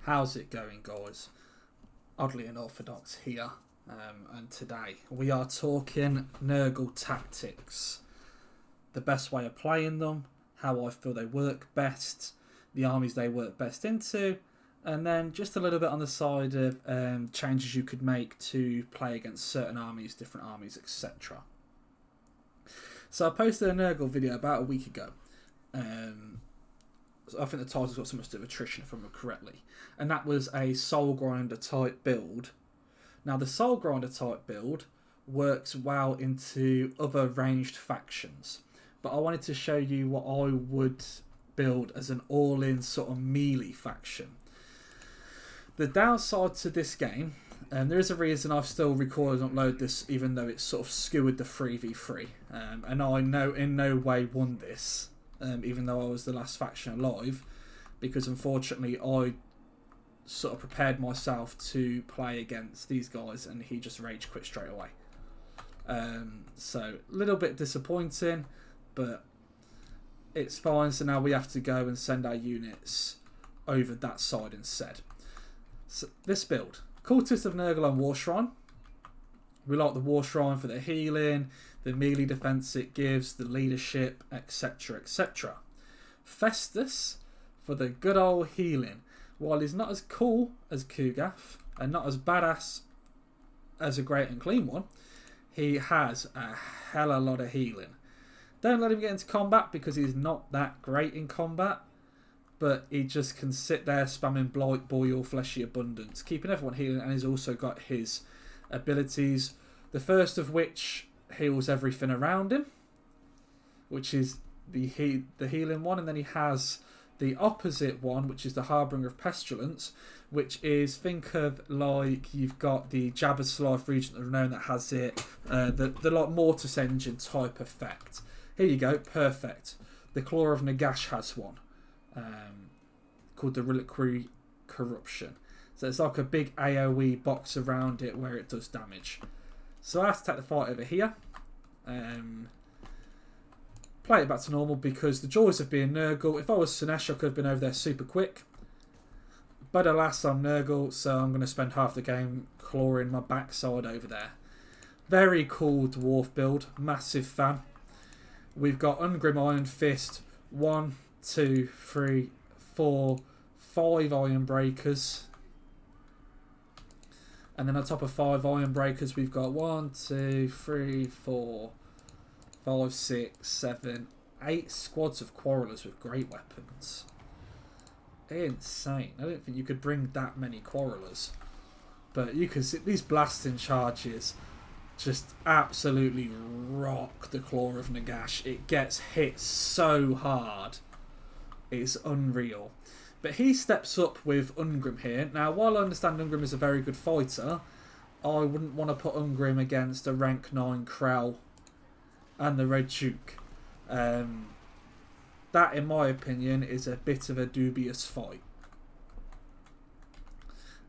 How's it going, guys? Oddly unorthodox here, and today we are talking Nurgle tactics, the best way of playing them, how I feel they work best, the armies they work best into, and then just a little bit on the side of changes you could make to play against certain armies, different armies, etc. So I posted a Nurgle video about a week ago. I think the title's got so much to do with attrition, if I remember correctly. And that was a Soul Grinder type build. Now, the Soul Grinder type build works well into other ranged factions. But I wanted to show you what I would build as an all-in sort of melee faction. The downside to this game, and there is a reason I've still recorded and uploaded this, even though it's sort of skewered the 3v3. And I know in no way won this. Even though I was the last faction alive, because unfortunately I sort of prepared myself to play against these guys and he just rage quit straight away. So a little bit disappointing, but it's fine. So now we have to go and send our units over that side instead. So this build, Cultist of Nurgle and War Shrine. We like the War Shrine for the healing, the melee defense it gives, the leadership, etc, etc. Festus for the good old healing. While he's not as cool as Kugath and not as badass as a Great and Clean One, he has a hell of a lot of healing. Don't let him get into combat because he's not that great in combat, but he just can sit there spamming Blight, Boil, Fleshy Abundance, keeping everyone healing, and he's also got his abilities, the first of which heals everything around him, which is the healing one, and then he has the opposite one, which is the Harbinger of Pestilence, which is, think of like you've got the Jabba's Life Regent of Renown that has it, the like Mortis Engine type effect. Here you go, perfect. The Claw of Nagash has one, called the Reliquary Corruption. So it's like a big AoE box around it where it does damage. So I have to take the fight over here. Play it back to normal because the joys of being Nurgle. If I was Sinesh, I could have been over there super quick. But alas, I'm Nurgle, so I'm going to spend half the game clawing my backside over there. Very cool dwarf build. Massive fan. We've got Ungrim Iron Fist. 1, 2, 3, 4, 5 Iron Breakers. And then on top of 5 Iron Breakers, we've got 1, 2, 3, 4, 5, 6, 7, 8 squads of Quarrelers with great weapons. Insane. I don't think you could bring that many Quarrelers. But you can see these blasting charges just absolutely rock the Claw of Nagash. It gets hit so hard. It's unreal. But he steps up with Ungrim here. Now, while I understand Ungrim is a very good fighter, I wouldn't want to put Ungrim against a rank 9 Krell and the Red Duke. That, in my opinion, is a bit of a dubious fight.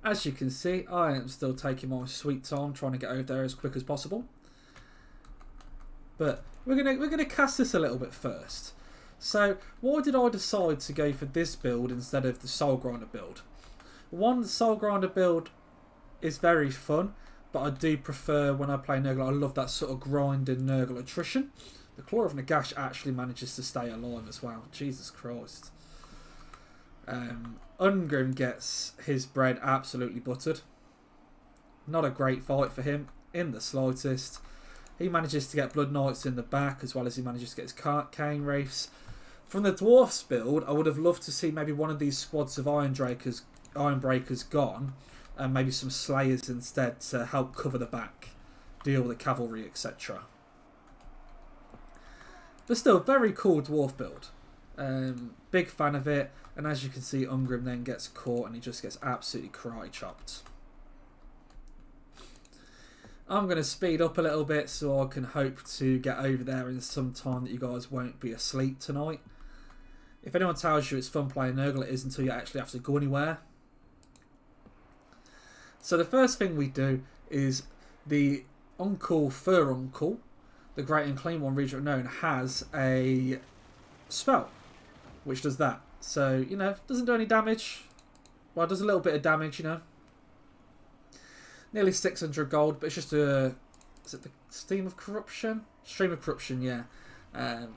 As you can see, I am still taking my sweet time trying to get over there as quick as possible. But we're gonna cast this a little bit first. So, why did I decide to go for this build instead of the Soul Grinder build? One, the Soul Grinder build is very fun, but I do prefer when I play Nurgle, I love that sort of grinding Nurgle attrition. The Claw of Nagash actually manages to stay alive as well. Jesus Christ. Ungrim gets his bread absolutely buttered. Not a great fight for him in the slightest. He manages to get Blood Knights in the back as well as he manages to get his Cane Wraiths. From the Dwarfs build, I would have loved to see maybe one of these squads of Iron Breakers gone, and maybe some Slayers instead to help cover the back, deal with the cavalry, etc. But still, very cool Dwarf build. Big fan of it, and as you can see, Ungrim then gets caught and he just gets absolutely karate chopped. I'm going to speed up a little bit so I can hope to get over there in some time that you guys won't be asleep tonight. If anyone tells you it's fun playing Nurgle, it is until you actually have to go anywhere. So the first thing we do is the Fur Uncle, the Great and Clean One Regent Known, has a spell which does that. So, you know, doesn't do any damage, well, it does a little bit of damage, you know. Nearly 600 gold, but it's just a... Is it the Stream of Corruption? Stream of Corruption, yeah.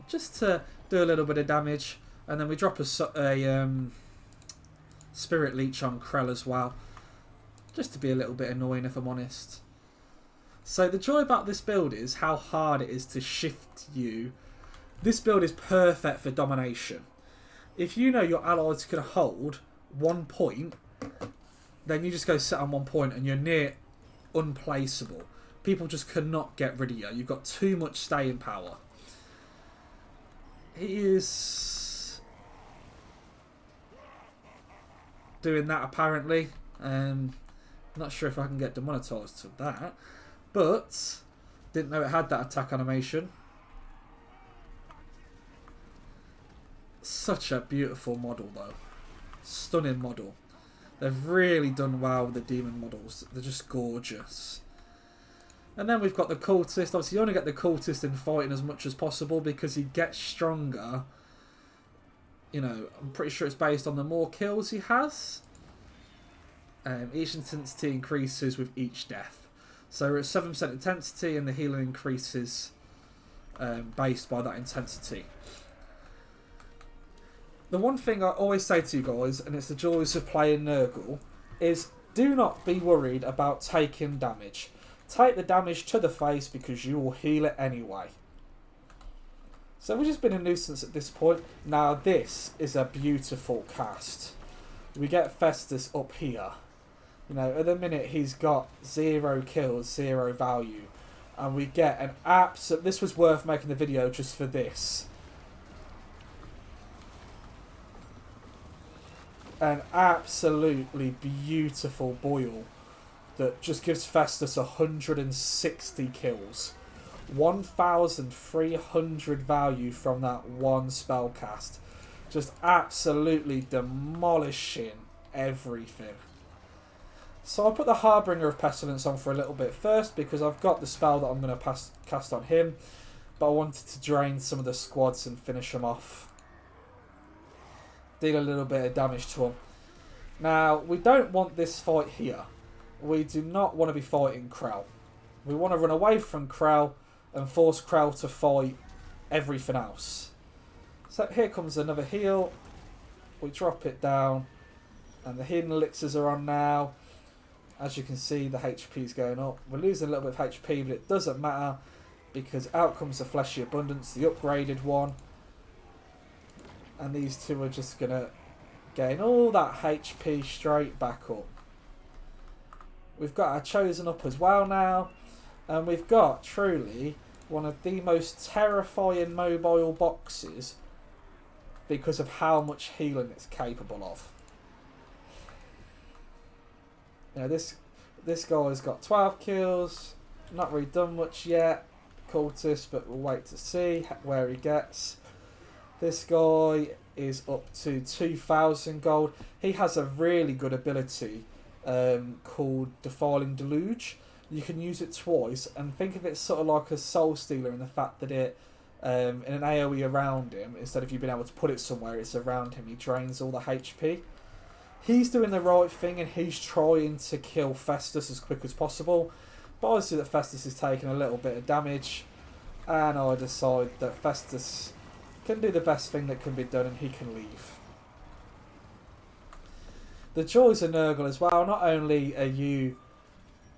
Just to do a little bit of damage. And then we drop a Spirit Leech on Krell as well. Just to be a little bit annoying, if I'm honest. So the joy about this build is how hard it is to shift you. This build is perfect for domination. If you know your allies can hold 1 point, then you just go sit on 1 point and you're near unplaceable. People just cannot get rid of you. You've got too much staying power. He is doing that apparently. Not sure if I can get demonetized to that, but didn't know it had that attack animation. Such a beautiful model though. Stunning model. They've really done well with the demon models. They're just gorgeous. And then we've got the cultist. Obviously you only get the cultist in fighting as much as possible because he gets stronger. You know, I'm pretty sure it's based on the more kills he has. Each intensity increases with each death. So we're at 7% intensity and the healing increases based by that intensity. The one thing I always say to you guys, and it's the joys of playing Nurgle, is do not be worried about taking damage. Take the damage to the face because you will heal it anyway. So we've just been a nuisance at this point. Now this is a beautiful cast. We get Festus up here. You know, at the minute he's got 0 kills, 0 value. And we get an absolute... This was worth making the video just for this. An absolutely beautiful boil that just gives Festus 160 kills. 1,300 value from that one spell cast. Just absolutely demolishing everything. So I'll put the Harbinger of Pestilence on for a little bit first because I've got the spell that I'm going to cast on him. But I wanted to drain some of the squads and finish them off. Deal a little bit of damage to him. Now, we don't want this fight here. We do not want to be fighting Krell. We want to run away from Krell and force Krell to fight everything else. So here comes another heal. We drop it down. And the healing elixirs are on now. As you can see, the HP is going up. We're losing a little bit of HP, but it doesn't matter because out comes the Fleshy Abundance, the upgraded one. And these two are just going to gain all that HP straight back up. We've got our Chosen up as well now. And we've got, truly, one of the most terrifying mobile boxes because of how much healing it's capable of. Now this guy's got 12 kills. Not really done much yet. Cultist, but we'll wait to see where he gets. This guy is up to 2,000 gold. He has a really good ability called Defiling Deluge. You can use it twice and think of it sort of like a Soul Stealer in the fact that it, in an AoE around him, instead of you being able to put it somewhere, it's around him. He drains all the HP. He's doing the right thing and he's trying to kill Festus as quick as possible. But I see that Festus is taking a little bit of damage. And I decide that Festus can do the best thing that can be done and he can leave. The joys of Nurgle as well. Not only are you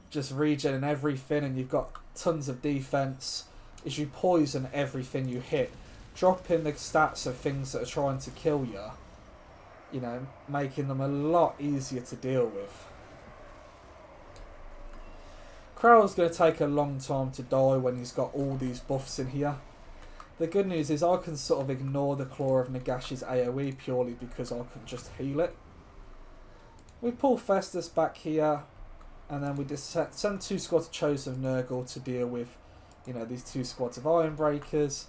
just regenerating everything and you've got tons of defense, is you poison everything you hit. Dropping the stats of things that are trying to kill you. You know, making them a lot easier to deal with. Krell's going to take a long time to die when he's got all these buffs in here. The good news is I can sort of ignore the Claw of Nagash's AoE purely because I can just heal it. We pull Festus back here and then we just send 2 squads of Chosen of Nurgle to deal with, you know, these 2 squads of Ironbreakers.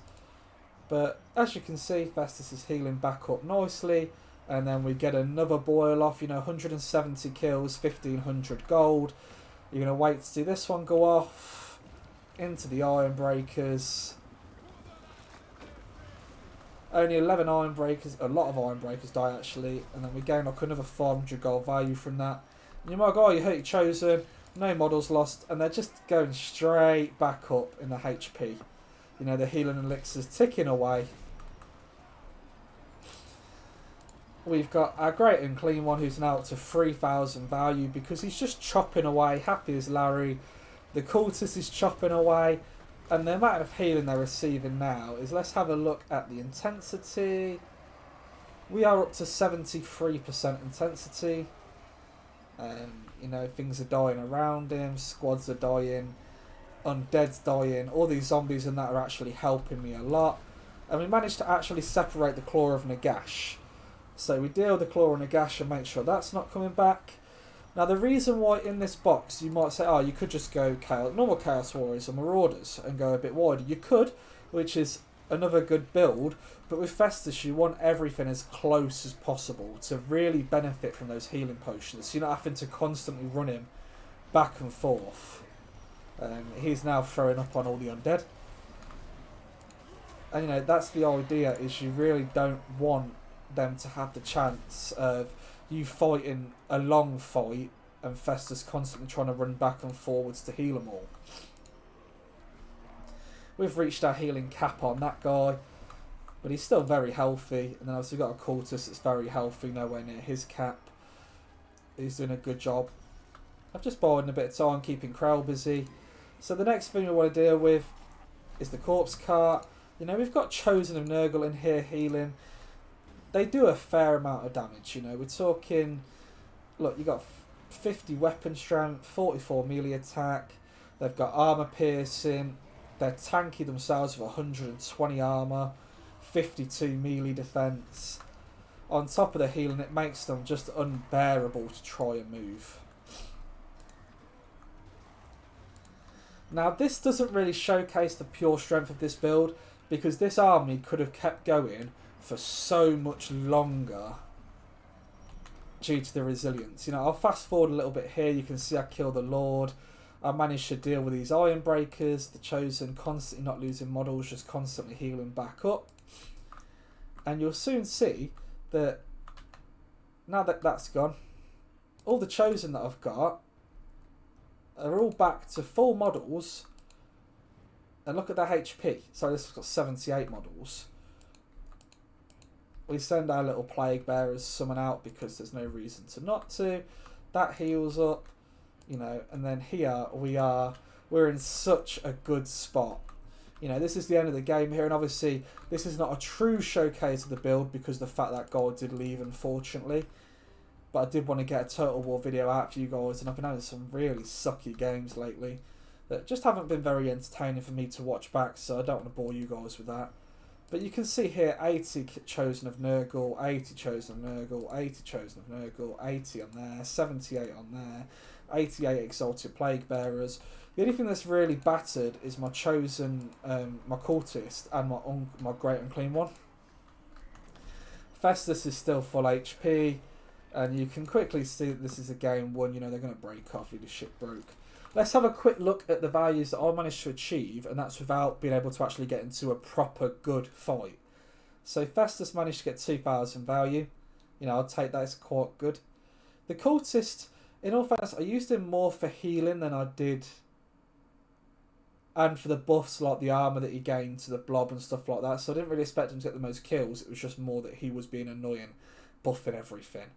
But as you can see, Festus is healing back up nicely. And then we get another boil off, you know, 170 kills, 1,500 gold. You're going to wait to see this one go off into the Ironbreakers. Only 11 iron breakers, a lot of iron breakers die actually, and then we gain like another 400 gold value from that. And you might go, oh, you hurt your chosen, no models lost, and they're just going straight back up in the HP. You know, the healing elixirs ticking away. We've got our great and clean one who's now up to 3,000 value because he's just chopping away, happy as Larry. The cultist is chopping away, and the amount of healing they're receiving now is, let's have a look at the intensity. We are up to 73% intensity. You know, things are dying around him, squads are dying, undead's dying, all these zombies and that are actually helping me a lot. And we managed to actually separate the Claw of Nagash. So we deal the Claw of Nagash and make sure that's not coming back. Now the reason why in this box you might say, oh, you could just go normal Chaos Warriors or Marauders and go a bit wider. You could, which is another good build, but with Festus you want everything as close as possible to really benefit from those healing potions. So you're not having to constantly run him back and forth. He's now throwing up on all the undead. And you know, that's the idea, is you really don't want them to have the chance of you fighting a long fight and Festus constantly trying to run back and forwards to heal them all. We've reached our healing cap on that guy, but he's still very healthy. And then obviously we've got a cultist that's very healthy, nowhere near his cap. He's doing a good job. I've just borrowed a bit of time keeping Krell busy. So the next thing we want to deal with is the corpse cart. You know, we've got Chosen of Nurgle in here healing. They do a fair amount of damage, you know. We're talking, look, you got 50 weapon strength, 44 melee attack. They've got armor piercing. They're tanky themselves with 120 armor, 52 melee defense. On top of the healing, it makes them just unbearable to try and move. Now, this doesn't really showcase the pure strength of this build, because this army could have kept going for so much longer due to the resilience. You know, I'll fast forward a little bit here. You can see I kill the Lord. I managed to deal with these Iron Breakers. The Chosen constantly not losing models, just constantly healing back up. And you'll soon see that now that that's gone, all the Chosen that I've got are all back to full models. And look at that HP. So this has got 78 models. We send our little Plague Bearers summon out because there's no reason to not to. That heals up, you know, and then here we're in such a good spot. You know, this is the end of the game here, and obviously this is not a true showcase of the build because of the fact that God did leave, unfortunately. But I did want to get a Total War video out for you guys, and I've been having some really sucky games lately that just haven't been very entertaining for me to watch back, so I don't want to bore you guys with that. But you can see here 80 Chosen of Nurgle, 80 Chosen of Nurgle, 80 Chosen of Nurgle, 80 on there, 78 on there, 88 Exalted Plague Bearers. The only thing that's really battered is my Chosen, my Cultist, and my Great Unclean one. Festus is still full HP, and you can quickly see that this is a game one. You know, they're going to break off, leadership broke. Let's have a quick look at the values that I managed to achieve, and that's without being able to actually get into a proper good fight. So Festus managed to get 2,000 value. You know, I'll take that as quite good. The Cultist, in all fairness, I used him more for healing than I did, and for the buffs like the armour that he gained to the blob and stuff like that. So I didn't really expect him to get the most kills. It was just more that he was being annoying, buffing everything.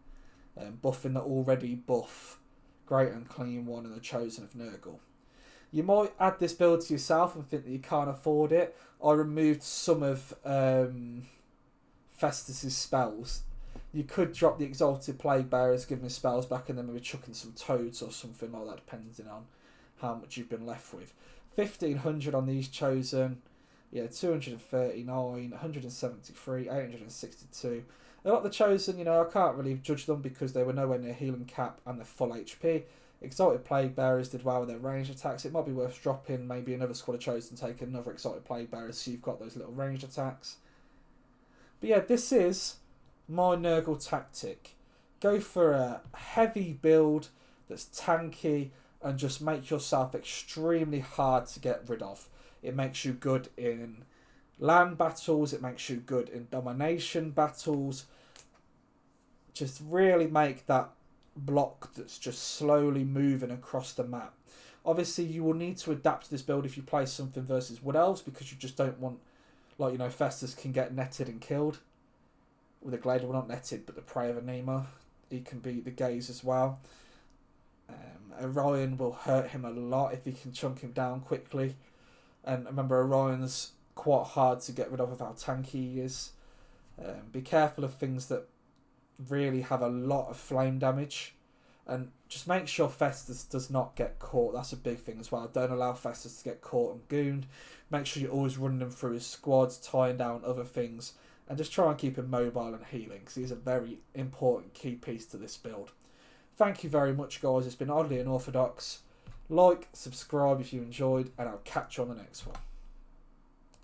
Buffing the already buff Great Unclean one and the Chosen of Nurgle. You might add this build to yourself and think that you can't afford it. I removed some of Festus's spells. You could drop the Exalted Plague Bearers, give him his spells back, and then maybe chuck in some toads or something like that, depending on how much you've been left with. 1,500 on these Chosen. Yeah, 239, 173, 862. A lot of the Chosen, you know, I can't really judge them because they were nowhere near healing cap and they're full HP. Exalted Plague Bearers did well with their ranged attacks. It might be worth dropping maybe another squad of Chosen, take another Exalted Plague Bearers so you've got those little ranged attacks. But yeah, this is my Nurgle tactic. Go for a heavy build that's tanky and just make yourself extremely hard to get rid of. It makes you good in land battles. It makes you good in domination battles. Just really make that block that's just slowly moving across the map. Obviously, you will need to adapt to this build if you play something versus Wood Elves, because you just don't want, like, you know, Festus can get netted and killed with a Glader. Well, not netted, but the prey of Anima. He can beat the gaze as well. Orion will hurt him a lot if he can chunk him down quickly. And remember, Orion's quite hard to get rid of how tanky he is. Be careful of things that really have a lot of flame damage. And just make sure Festus does not get caught. That's a big thing as well. Don't allow Festus to get caught and gooned. Make sure you're always running him through his squads, tying down other things. And just try and keep him mobile and healing, because he's a very important key piece to this build. Thank you very much, guys. It's been Oddly Unorthodox. Like, subscribe if you enjoyed, and I'll catch you on the next one.